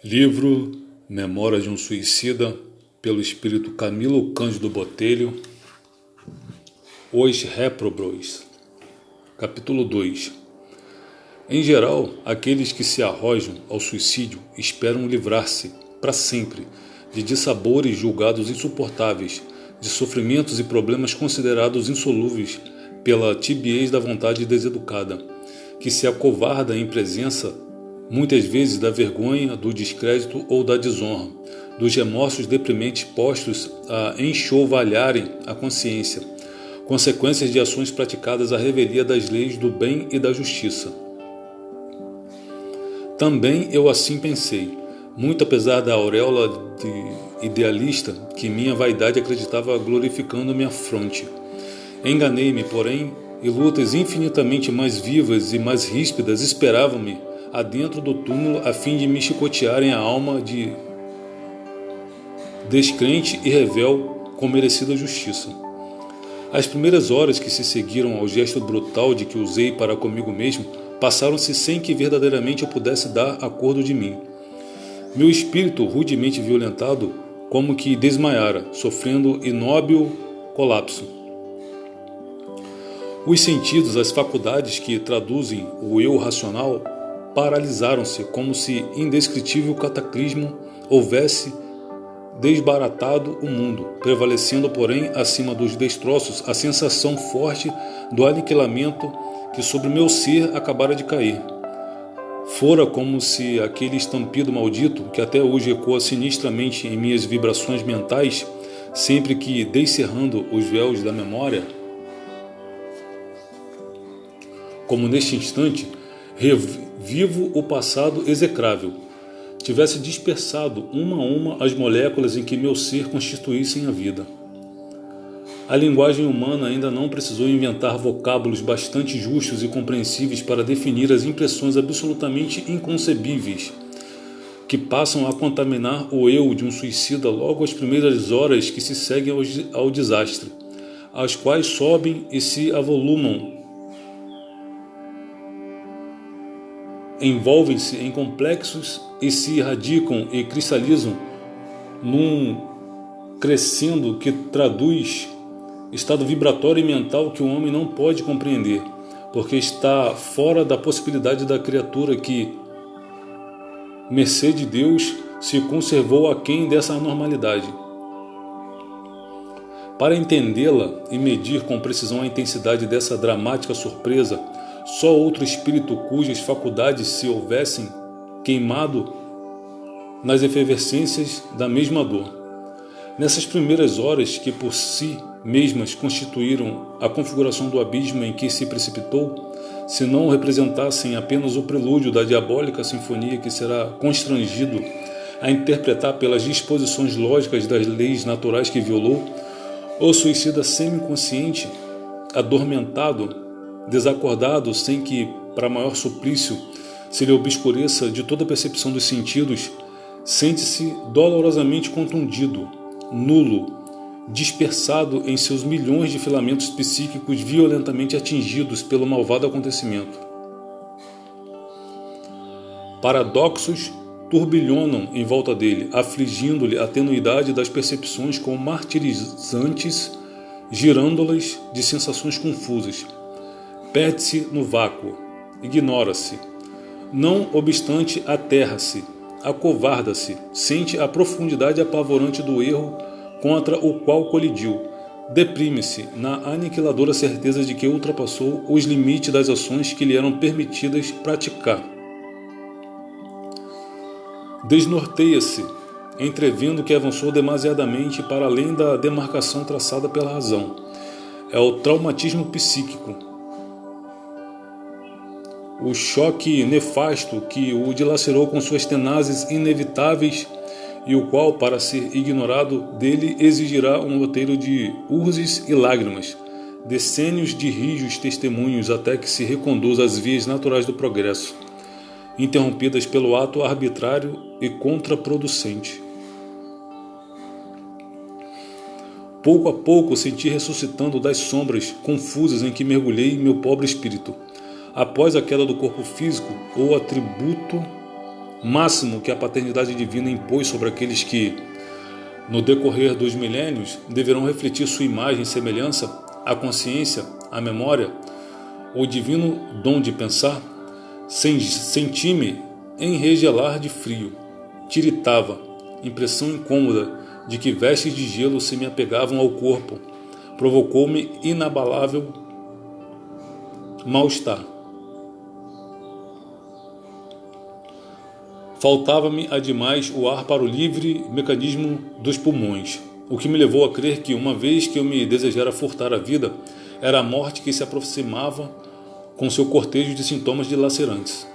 Livro Memória de um Suicida, pelo espírito Camilo Cândido Botelho. Os Réprobos. Capítulo 2. Em geral, aqueles que se arrojam ao suicídio esperam livrar-se, para sempre, de dissabores julgados insuportáveis, de sofrimentos e problemas considerados insolúveis pela tibiez da vontade deseducada, que se acovarda em presença, muitas vezes, da vergonha, do descrédito ou da desonra, dos remorsos deprimentes postos a enxovalharem a consciência, consequências de ações praticadas à revelia das leis do bem e da justiça. Também eu assim pensei, muito apesar da auréola de idealista que minha vaidade acreditava glorificando minha fronte. Enganei-me, porém, e lutas infinitamente mais vivas e mais ríspidas esperavam-me adentro do túmulo a fim de me chicotearem a alma de descrente e revel com merecida justiça. As primeiras horas que se seguiram ao gesto brutal de que usei para comigo mesmo passaram-se sem que verdadeiramente eu pudesse dar acordo de mim. Meu espírito, rudemente violentado, como que desmaiara, sofrendo inóbil colapso. Os sentidos, as faculdades que traduzem o eu racional, paralisaram-se como se indescritível cataclismo houvesse desbaratado o mundo, prevalecendo, porém, acima dos destroços, a sensação forte do aniquilamento que sobre meu ser acabara de cair. Fora como se aquele estampido maldito, que até hoje ecoa sinistramente em minhas vibrações mentais, sempre que, descerrando os véus da memória, como neste instante, revivo o passado execrável, tivesse dispersado uma a uma as moléculas em que meu ser constituíssem a vida. A linguagem humana ainda não precisou inventar vocábulos bastante justos e compreensíveis para definir as impressões absolutamente inconcebíveis que passam a contaminar o eu de um suicida logo às primeiras horas que se seguem ao desastre, as quais sobem e se avolumam, envolvem-se em complexos e se radicam e cristalizam num crescendo que traduz estado vibratório e mental que o homem não pode compreender, porque está fora da possibilidade da criatura que, mercê de Deus, se conservou aquém dessa anormalidade. Para entendê-la e medir com precisão a intensidade dessa dramática surpresa, só outro espírito cujas faculdades se houvessem queimado nas efervescências da mesma dor. Nessas primeiras horas que por si mesmas constituíram a configuração do abismo em que se precipitou, se não representassem apenas o prelúdio da diabólica sinfonia que será constrangido a interpretar pelas disposições lógicas das leis naturais que violou, o suicida semi-consciente, adormentado, desacordado, sem que, para maior suplício, se lhe obscureça de toda a percepção dos sentidos, sente-se dolorosamente contundido, nulo, dispersado em seus milhões de filamentos psíquicos violentamente atingidos pelo malvado acontecimento. Paradoxos turbilhonam em volta dele, afligindo-lhe a tenuidade das percepções como martirizantes, girando-las de sensações confusas. Perde-se no vácuo, ignora-se. Não obstante, aterra-se, acovarda-se, sente a profundidade apavorante do erro contra o qual colidiu, deprime-se na aniquiladora certeza de que ultrapassou os limites das ações que lhe eram permitidas praticar. Desnorteia-se, entrevendo que avançou demasiadamente para além da demarcação traçada pela razão. É o traumatismo psíquico, o choque nefasto que o dilacerou com suas tenazes inevitáveis e o qual, para ser ignorado, dele exigirá um roteiro de urzes e lágrimas, decênios de rijos testemunhos até que se reconduza às vias naturais do progresso, interrompidas pelo ato arbitrário e contraproducente. Pouco a pouco senti ressuscitando das sombras confusas em que mergulhei meu pobre espírito. Após a queda do corpo físico, o atributo máximo que a paternidade divina impôs sobre aqueles que, no decorrer dos milênios, deverão refletir sua imagem e semelhança, a consciência, a memória, o divino dom de pensar, senti-me enregelar de frio. Tiritava, impressão incômoda de que vestes de gelo se me apegavam ao corpo. Provocou-me inabalável mal-estar. Faltava-me, ademais, o ar para o livre mecanismo dos pulmões, o que me levou a crer que, uma vez que eu me desejara furtar a vida, era a morte que se aproximava com seu cortejo de sintomas dilacerantes.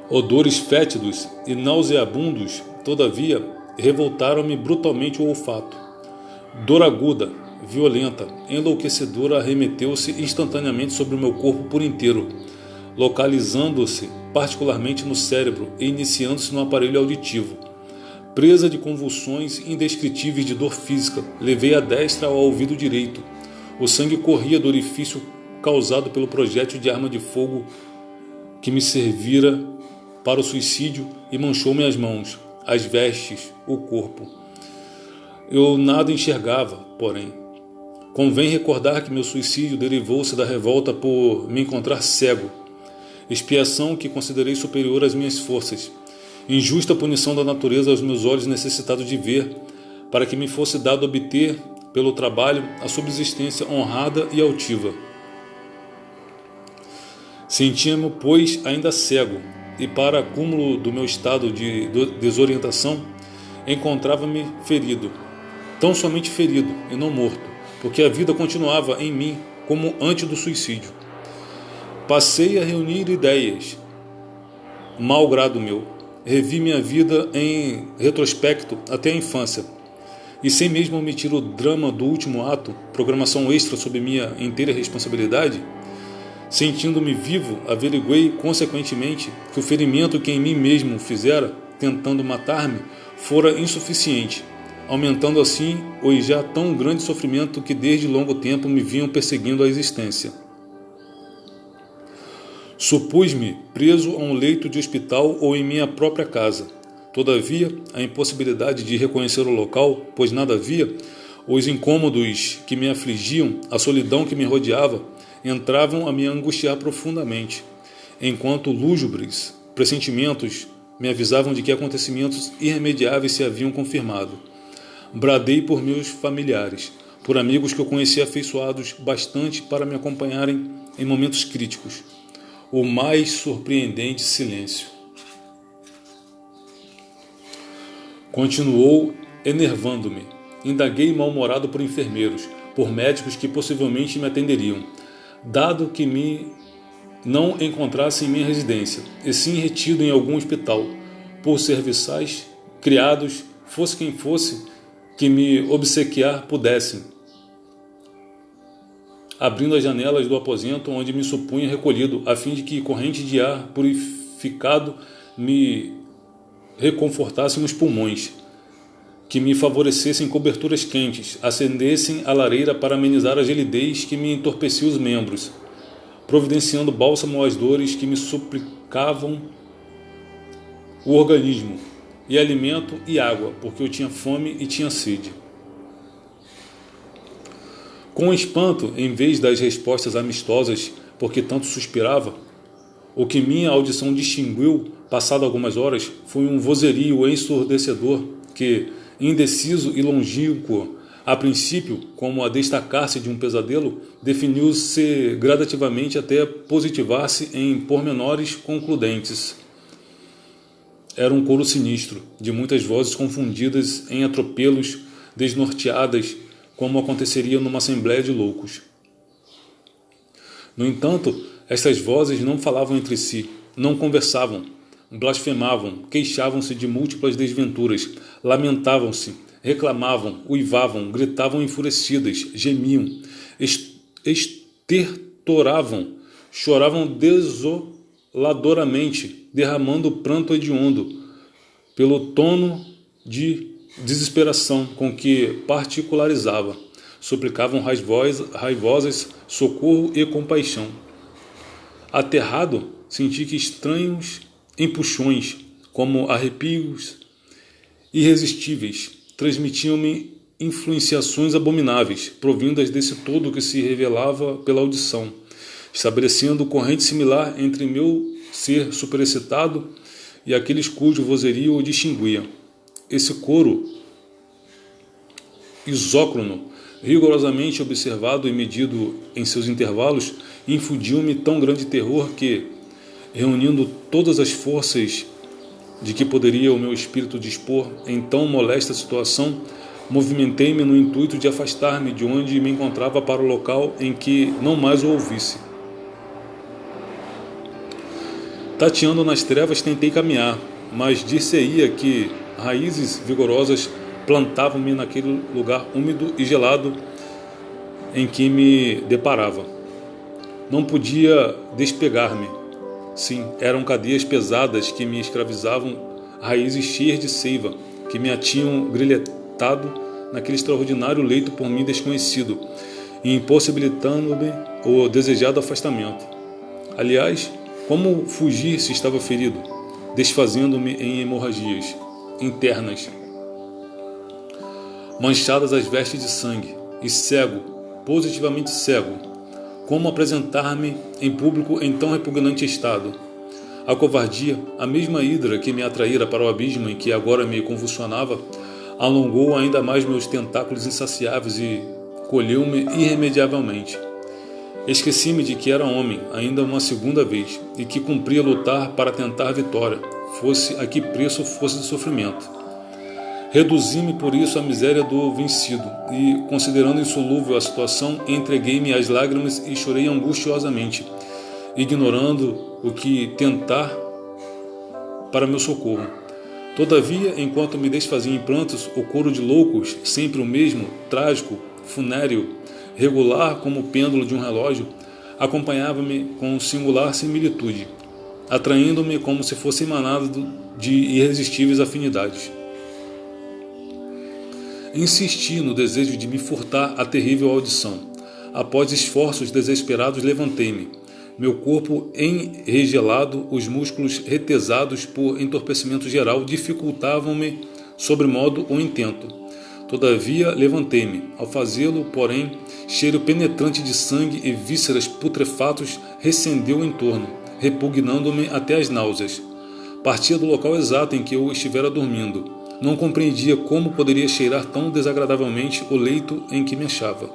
Odores fétidos e nauseabundos, todavia, revoltaram-me brutalmente o olfato. Dor aguda, violenta, enlouquecedora arremeteu-se instantaneamente sobre o meu corpo por inteiro, localizando-se particularmente no cérebro e iniciando-se no aparelho auditivo. Presa de convulsões indescritíveis de dor física, levei a destra ao ouvido direito. O sangue corria do orifício causado pelo projétil de arma de fogo que me servira para o suicídio e manchou-me as mãos, as vestes, o corpo. Eu nada enxergava, porém. Convém recordar que meu suicídio derivou-se da revolta por me encontrar cego, expiação que considerei superior às minhas forças, injusta punição da natureza aos meus olhos necessitados de ver, para que me fosse dado obter, pelo trabalho, a subsistência honrada e altiva. Sentia-me, pois, ainda cego, e para acúmulo do meu estado de desorientação, encontrava-me ferido, tão somente ferido e não morto, porque a vida continuava em mim como antes do suicídio. Passei a reunir ideias, mau grado meu, revi minha vida em retrospecto até a infância, e sem mesmo omitir o drama do último ato, programação extra sob minha inteira responsabilidade, sentindo-me vivo, averiguei, consequentemente, que o ferimento que em mim mesmo fizera, tentando matar-me, fora insuficiente, aumentando assim o já tão grande sofrimento que desde longo tempo me vinham perseguindo a existência. Supus-me preso a um leito de hospital ou em minha própria casa. Todavia, a impossibilidade de reconhecer o local, pois nada havia, os incômodos que me afligiam, a solidão que me rodeava, entravam a me angustiar profundamente, enquanto lúgubres pressentimentos me avisavam de que acontecimentos irremediáveis se haviam confirmado. Bradei por meus familiares, por amigos que eu conhecia afeiçoados bastante para me acompanharem em momentos críticos. O mais surpreendente silêncio continuou enervando-me. Indaguei mal-humorado por enfermeiros, por médicos que possivelmente me atenderiam, dado que me não encontrasse em minha residência, e sim retido em algum hospital, por serviçais, criados, fosse quem fosse, que me obsequiar pudessem, abrindo as janelas do aposento onde me supunha recolhido, a fim de que corrente de ar purificado me reconfortasse nos pulmões, que me favorecessem coberturas quentes, acendessem a lareira para amenizar a gelidez que me entorpecia os membros, providenciando bálsamo às dores que me suplicavam o organismo, e alimento e água, porque eu tinha fome e tinha sede. Com espanto, em vez das respostas amistosas porque tanto suspirava, o que minha audição distinguiu, passado algumas horas, foi um vozerio ensurdecedor que, indeciso e longínquo, a princípio, como a destacar-se de um pesadelo, definiu-se gradativamente até positivar-se em pormenores concludentes. Era um coro sinistro, de muitas vozes confundidas em atropelos, desnorteadas, como aconteceria numa assembleia de loucos. No entanto, estas vozes não falavam entre si, não conversavam, blasfemavam, queixavam-se de múltiplas desventuras, lamentavam-se, reclamavam, uivavam, gritavam enfurecidas, gemiam, estertoravam, choravam desoladoramente, derramando pranto hediondo, pelo tono de desesperação com que particularizava. Suplicavam raivosas socorro e compaixão. Aterrado, senti que estranhos empuxões, como arrepios irresistíveis, transmitiam-me influenciações abomináveis, provindas desse todo que se revelava pela audição, estabelecendo corrente similar entre meu ser superexcitado e aqueles cujo vozerio o distinguia. Esse coro isócrono, rigorosamente observado e medido em seus intervalos, infundiu-me tão grande terror que, reunindo todas as forças de que poderia o meu espírito dispor em tão molesta situação, movimentei-me no intuito de afastar-me de onde me encontrava para o local em que não mais o ouvisse. Tateando nas trevas, tentei caminhar, mas dir-se-ia que raízes vigorosas plantavam-me naquele lugar úmido e gelado em que me deparava. Não podia despegar-me. Sim, eram cadeias pesadas que me escravizavam, raízes cheias de seiva, que me tinham grilhetado naquele extraordinário leito por mim desconhecido, e impossibilitando-me o desejado afastamento. Aliás, como fugir se estava ferido, desfazendo-me em hemorragias internas, manchadas as vestes de sangue, e cego, positivamente cego? Como apresentar-me em público em tão repugnante estado? A covardia, a mesma hidra que me atraíra para o abismo em que agora me convulsionava, alongou ainda mais meus tentáculos insaciáveis e colheu-me irremediavelmente. Esqueci-me de que era homem ainda uma segunda vez e que cumpria lutar para tentar a vitória, fosse a que preço fosse de sofrimento. Reduzi-me por isso à miséria do vencido e, considerando insolúvel a situação, entreguei-me às lágrimas e chorei angustiosamente, ignorando o que tentar para meu socorro. Todavia, enquanto me desfazia em prantos, o coro de loucos, sempre o mesmo, trágico, funéreo, regular como o pêndulo de um relógio, acompanhava-me com singular similitude, atraindo-me como se fosse emanado de irresistíveis afinidades. Insisti no desejo de me furtar a terrível audição. Após esforços desesperados, levantei-me. Meu corpo enregelado, os músculos retesados por entorpecimento geral, dificultavam-me sobremodo o intento. Todavia, levantei-me. Ao fazê-lo, porém, cheiro penetrante de sangue e vísceras putrefatos recendeu em torno, repugnando-me até as náuseas. Partia do local exato em que eu estivera dormindo. Não compreendia como poderia cheirar tão desagradavelmente o leito em que me achava.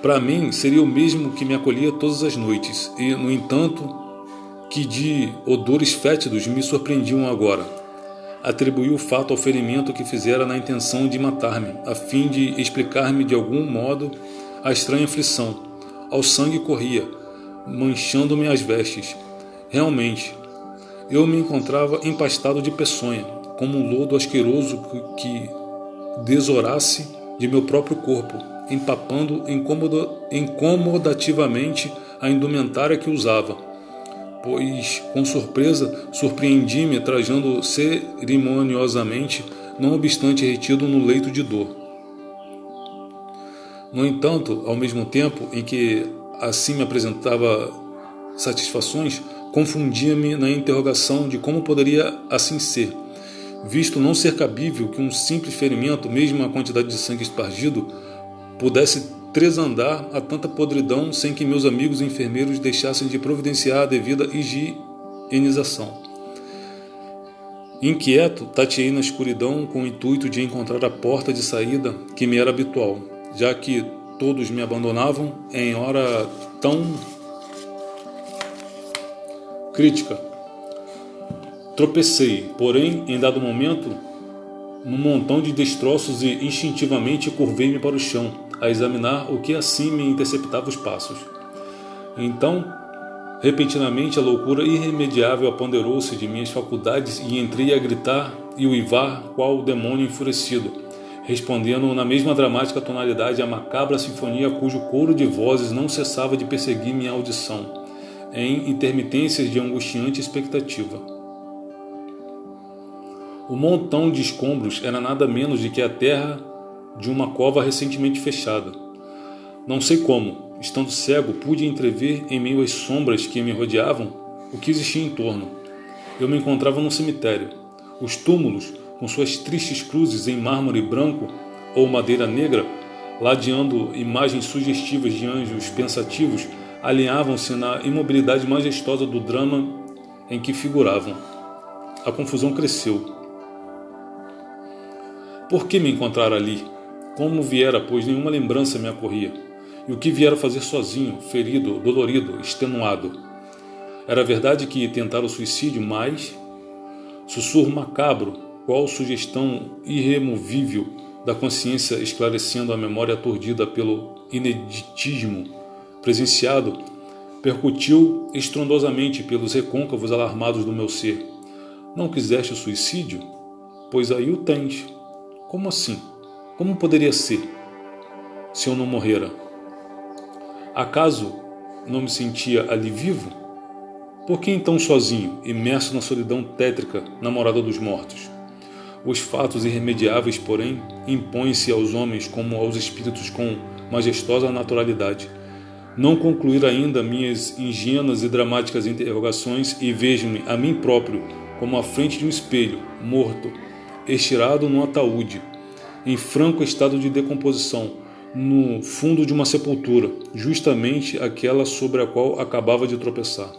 Para mim, seria o mesmo que me acolhia todas as noites, e, no entanto, que de odores fétidos me surpreendiam agora. Atribuí o fato ao ferimento que fizera na intenção de matar-me, a fim de explicar-me de algum modo a estranha aflição. Ao sangue corria, manchando-me as vestes. Realmente, eu me encontrava empastado de peçonha, como um lodo asqueroso que desorasse de meu próprio corpo, empapando incomodativamente a indumentária que usava, pois, com surpresa, surpreendi-me trajando cerimoniosamente, não obstante retido no leito de dor. No entanto, ao mesmo tempo em que assim me apresentava satisfações, confundia-me na interrogação de como poderia assim ser, visto não ser cabível que um simples ferimento, mesmo a quantidade de sangue espargido, pudesse tresandar a tanta podridão sem que meus amigos enfermeiros deixassem de providenciar a devida higienização. Inquieto, tateei na escuridão com o intuito de encontrar a porta de saída que me era habitual, já que todos me abandonavam em hora tão crítica. Tropecei, porém, em dado momento, num montão de destroços e instintivamente curvei-me para o chão, a examinar o que assim me interceptava os passos. Então, repentinamente, a loucura irremediável apoderou-se de minhas faculdades e entrei a gritar e uivar qual o demônio enfurecido, respondendo na mesma dramática tonalidade à macabra sinfonia cujo coro de vozes não cessava de perseguir minha audição, em intermitências de angustiante expectativa. O montão de escombros era nada menos do que a terra de uma cova recentemente fechada. Não sei como, estando cego, pude entrever em meio às sombras que me rodeavam o que existia em torno. Eu me encontrava num cemitério. Os túmulos, com suas tristes cruzes em mármore branco ou madeira negra, ladeando imagens sugestivas de anjos pensativos, alinhavam-se na imobilidade majestosa do drama em que figuravam. A confusão cresceu. Por que me encontrar ali? Como viera, pois nenhuma lembrança me acorria. E o que viera fazer sozinho, ferido, dolorido, extenuado? Era verdade que tentara o suicídio, mas... Sussurro macabro, qual sugestão irremovível da consciência esclarecendo a memória aturdida pelo ineditismo presenciado, percutiu estrondosamente pelos recôncavos alarmados do meu ser. Não quiseste o suicídio? Pois aí o tens. Como assim? Como poderia ser, se eu não morrera? Acaso não me sentia ali vivo? Por que então sozinho, imerso na solidão tétrica, na morada dos mortos? Os fatos irremediáveis, porém, impõem-se aos homens como aos espíritos com majestosa naturalidade. Não concluir ainda minhas ingênuas e dramáticas interrogações e vejo-me a mim próprio como à frente de um espelho, morto, estirado num ataúde, em franco estado de decomposição, no fundo de uma sepultura, justamente aquela sobre a qual acabava de tropeçar.